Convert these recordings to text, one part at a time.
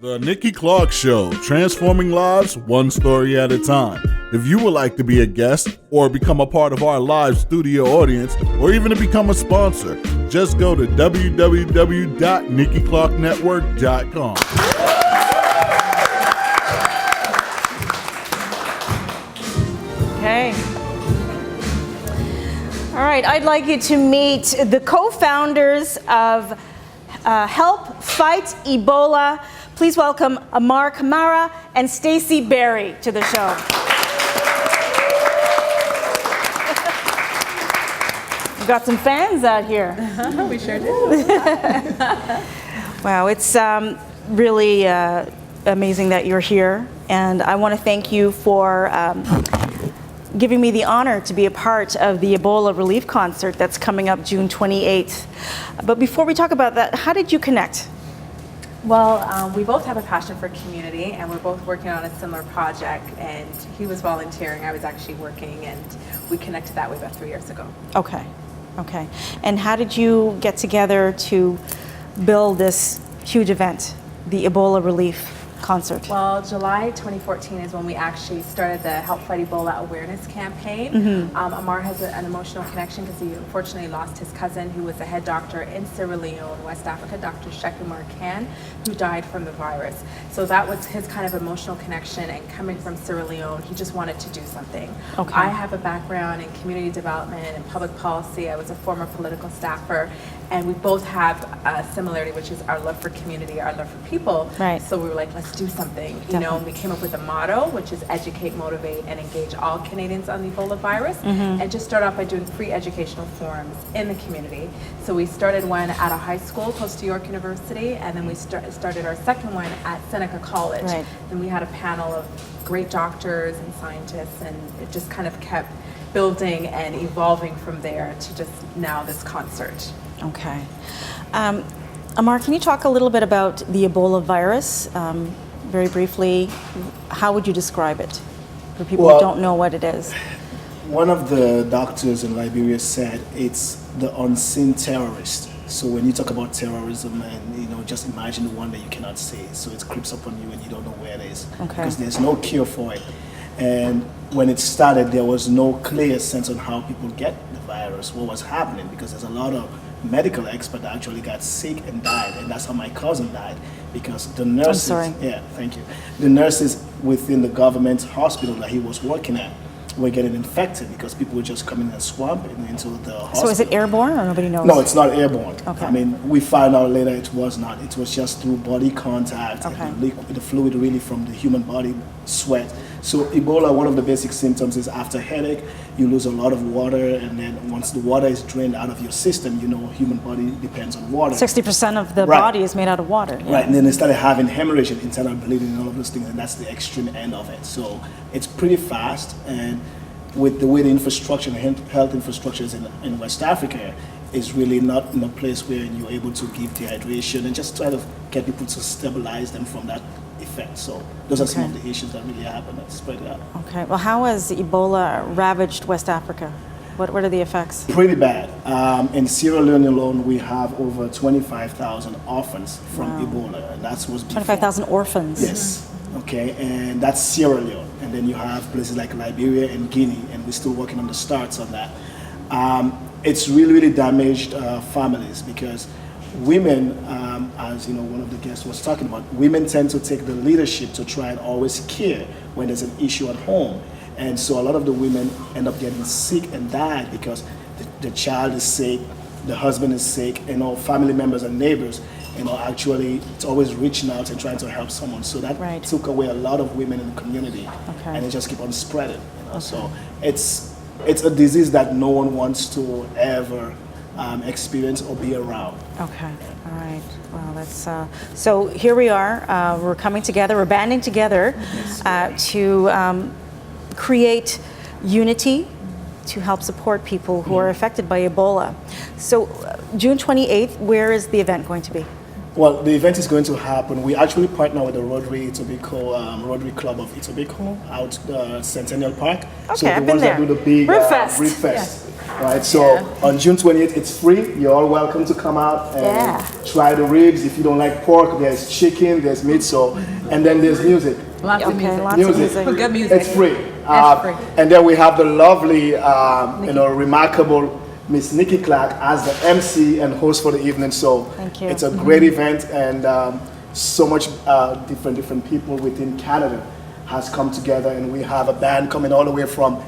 The Nikki Clarke Show, transforming lives one story at a time. If you would like to be a guest or become a part of our live studio audience or even to become a sponsor, just go to www.nikkiClarkenetwork.com. Okay. All right, I'd like you to meet the co-founders of Help Fight Ebola. Please welcome AMMAR KAMARA and STACEY Berry to the show. We've got some fans out here. We sure do. Wow, it's really amazing that you're here. And I want to thank you for giving me the honor to be a part of the Ebola relief concert that's coming up June 28th. But before we talk about that, how did you connect? Well, we both have a passion for community, and we're both working on a similar project. And he was volunteering, I was actually working, and we connected that way about 3 years ago. Okay, okay. And how did you get together to build this huge event, the Ebola relief concert? Well, July 2014 is when we actually started the Help Fight Ebola awareness campaign. AMMAR has an emotional connection because he unfortunately lost his cousin, who was the head doctor in Sierra Leone, West Africa, Dr. Shekumar Khan, who died from the virus. So that was his kind of emotional connection, and coming from Sierra Leone, he just wanted to do something. Okay. I have a background in community development and public policy. I was a former political staffer, and we both have a similarity, which is our love for community, our love for people. Right. So we were like, let's do something, you know, and we came up with a motto, which is educate, motivate, and engage all Canadians on the Ebola virus, and just start off by doing free educational forums in the community. So we started one at a high school close to York University, and then we started our second one at Seneca College. Right. And we had a panel of great doctors and scientists, and it just kind of kept building and evolving from there to just now this concert. Okay. AMMAR, can you talk a little bit about the Ebola virus? Very briefly, how would you describe it for people who don't know what it is? One of the doctors in Liberia said it's the unseen terrorist. So when you talk about terrorism, and just imagine the one that you cannot see. So it creeps up on you and you don't know where it is, because there's no cure for it. And when it started, there was no clear sense on how people get the virus, what was happening, because there's a lot of medical experts that actually got sick and died, and that's how my cousin died, because the nurses, the nurses within the government hospital that he was working at were getting infected because people were just coming and swamping into the hospital. So is it airborne, or nobody knows? No, it's not airborne. Okay. I mean, we found out later it was not. It was just through body contact, and the fluid really from the human body, sweat. So Ebola, one of the basic symptoms is after headache, you lose a lot of water, and then once the water is drained out of your system, human body depends on water. 60% of the body is made out of water. Right, and then they started having hemorrhage and internal bleeding and all of those things, and that's the extreme end of it. So it's pretty fast, and with the way the infrastructure, health infrastructure is in West Africa, is really not in a place where you're able to give dehydration and just try to get people to stabilize them from that effect. So those are some of the issues that really happen that spread out. Okay, well, how has Ebola ravaged West Africa? What are the effects? Pretty bad. In Sierra Leone alone, we have over 25,000 orphans from Ebola, and that's what's 25,000 orphans. Yes. Okay, and that's Sierra Leone, and then you have places like Liberia and Guinea, and we're still working on the starts on that. It's really damaged families, because women, as one of the guests was talking about, women tend to take the leadership to try and always care when there's an issue at home. And so a lot of the women end up getting sick and die because the child is sick, the husband is sick, family members and neighbors, actually it's always reaching out and trying to help someone. So that took away a lot of women in the community, and it just keep on spreading. So it's a disease that no one wants to ever experience or be around. Okay, all right. Well, that's so here we are. We're coming together. We're banding together to create unity to help support people who are affected by Ebola. So June 28th, where is the event going to be? Well, the event is going to happen. We actually partner with the Rotary Club of Etobicoke out Centennial Park. Okay, so the I've ones been there. that do the big Root Fest. Right, so on June 28th, it's free. You're all welcome to come out and try the ribs. If you don't like pork, there's chicken, there's meat. So, and then there's music. Lots of music. Lots of music. Good music. It's free. Free. And then we have the lovely, remarkable Miss Nikki Clarke as the MC and host for the evening. So Thank you. it's a great event, and so much different people within Canada has come together, and we have a band coming all the way from.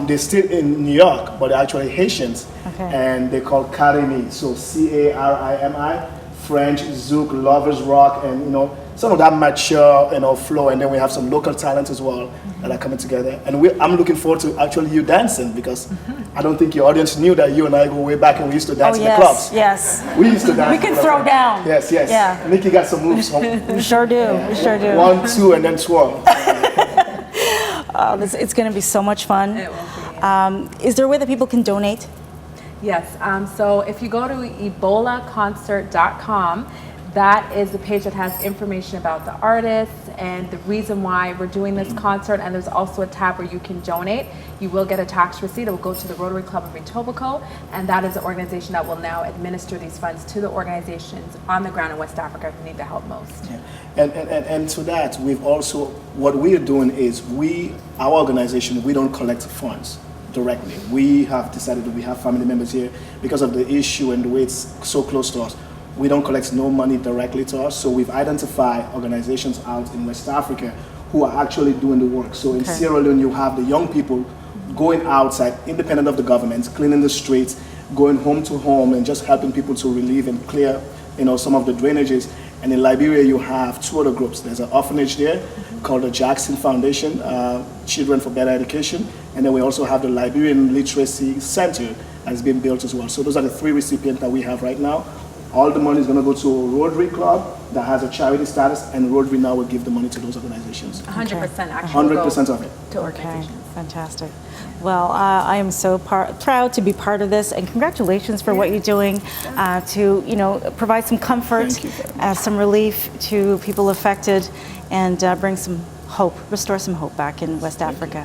They're still in New York, but they're actually Haitians, and they're called Carimi. So Carimi, French, Zouk, Lovers Rock, and some of that mature flow. And then we have some local talent as well that are coming together. And I'm looking forward to actually you dancing, because I don't think your audience knew that you and I go way back and we used to dance in the clubs. Yes. We used to dance. We can throw down. Yes. Yeah. Nikki got some moves. We sure do. We sure do. 1, 2, and then twirl. It's going to be so much fun. It will be. Is there a way that people can donate? Yes, so if you go to ebolaconcert.com, that is the page that has information about the artists and the reason why we're doing this concert, and there's also a tab where you can donate. You will get a tax receipt. It will go to the Rotary Club of Etobicoke, and that is the organization that will now administer these funds to the organizations on the ground in West Africa who need the help most. Yeah. And to that, we've also, what we are doing is our organization, we don't collect funds directly. We have decided that we have family members here because of the issue and the way it's so close to us. We don't collect no money directly to us, so we've identified organizations out in West Africa who are actually doing the work. So in Sierra Leone, you have the young people going outside, independent of the government, cleaning the streets, going home to home, and just helping people to relieve and clear, some of the drainages. And in Liberia, you have 2 other groups. There's an orphanage there called the Jackson Foundation, Children for Better Education, and then we also have the Liberian Literacy Center that has been built as well. So those are the 3 recipients that we have right now. All the money is going to go to a Rotary Club that has a charity status, and Rotary now will give the money to those organizations. 100% actually 100% of it. to organizations. Fantastic. Well, I am so proud to be part of this, and congratulations for what you're doing to provide some comfort, some relief to people affected, and bring some hope, restore some hope back in West Africa.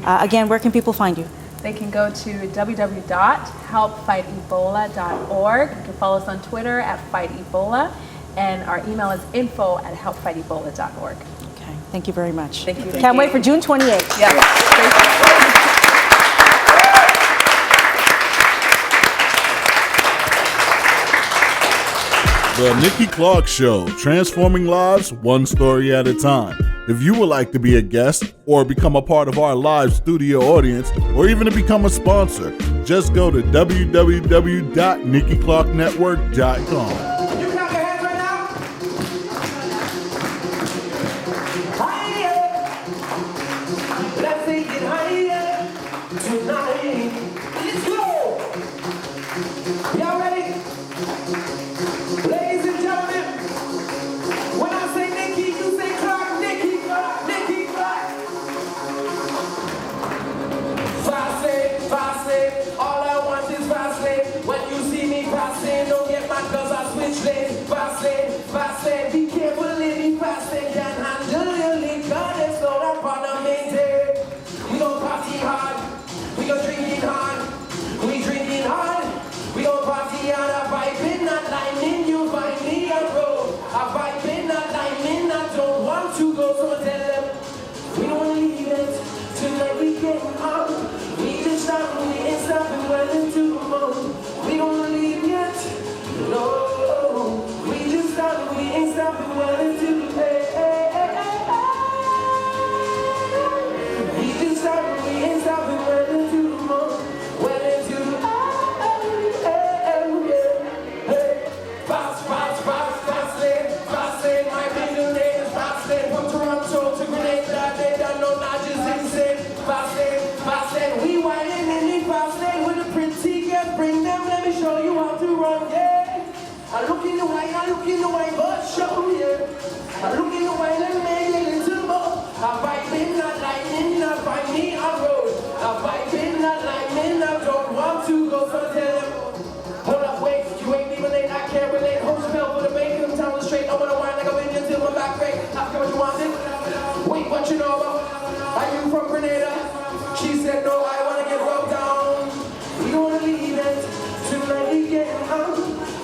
Again, where can people find you? They can go to www.helpfightebola.org. You can follow us on Twitter @FightEbola, and our email is info@helpfightebola.org. Okay, thank you very much. Thank you. Can't wait for June 28th. Yes. The Nikki Clarke Show, transforming lives one story at a time. If you would like to be a guest or become a part of our live studio audience, or even to become a sponsor, just go to www.NikkiClarkeNetwork.com.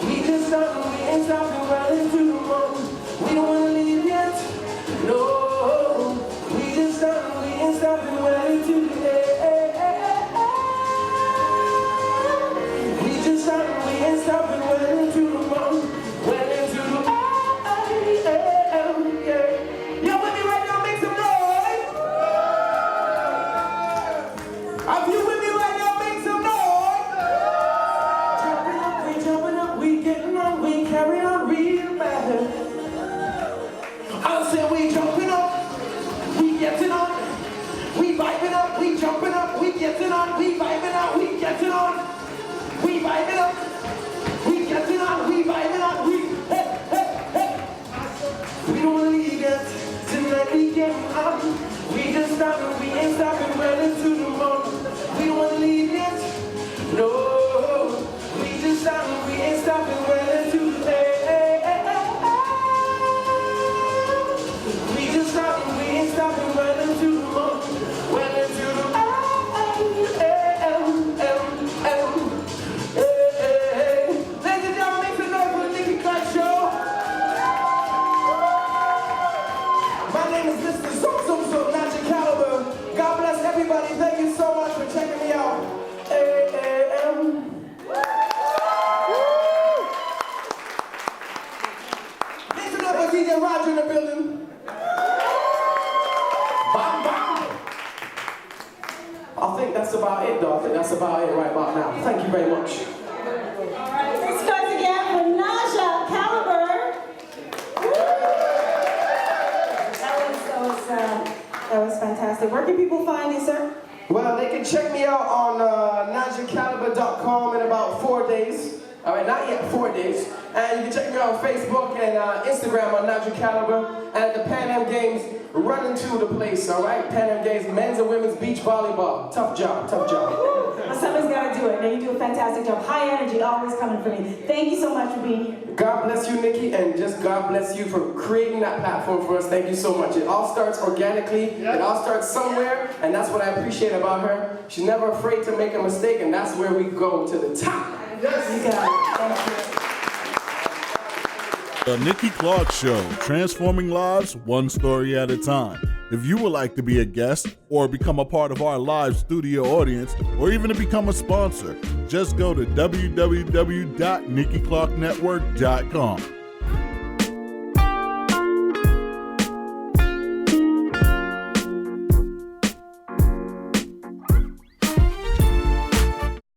We just don't, we ain't say we jumping up, we getting on, we vibing up, we jumping up, we getting on, we vibing up, we getting on, we vibing up, we getting on, we vibing up, we hey, hey, hey. We don't wanna leave yet, tonight we getting up, we just stopping, we ain't stopping, running to the moon. We don't wanna leave yet, no, we just stopping, we ain't stopping, running to the hey, hey, hey, hey. We just stopping, we ain't stopping, running to the moon, running to the Ladies and gentlemen, make some noise for the Nikki Clarke Show. My name is Mr. NAJJAH Caliber. God bless everybody. Thank you so much for checking me out. Make some noise for DJ Roger in the building. Bam, bam. I think that's about it, though. I think that's about it right about now. Thank you very much. All right, let's go again for NAJJAH Caliber. That was fantastic. Where can people find you, sir? Well, they can check me out on NAJJAHcaliber.com in about 4 days. All right, not yet, 4 days. And you can check me out on Facebook and Instagram on NAJJAH Caliber. And at the Pan Am Games, running to the place, all right? Pan Am Games, men's and women's beach volleyball. Tough job, tough job. Well, somebody's got to do it. Now, you do a fantastic job. High energy, always coming from you. Thank you so much for being here. God bless you, Nikki, and just God bless you for creating that platform for us. Thank you so much. It all starts organically. It all starts somewhere, and that's what I appreciate about her. She's never afraid to make a mistake, and that's where we go to the top. Yes. You got it. Thank you. The Nikki Clarke Show, transforming lives one story at a time. If you would like to be a guest or become a part of our live studio audience or even to become a sponsor, just go to www.NikkiClarkeNetwork.com.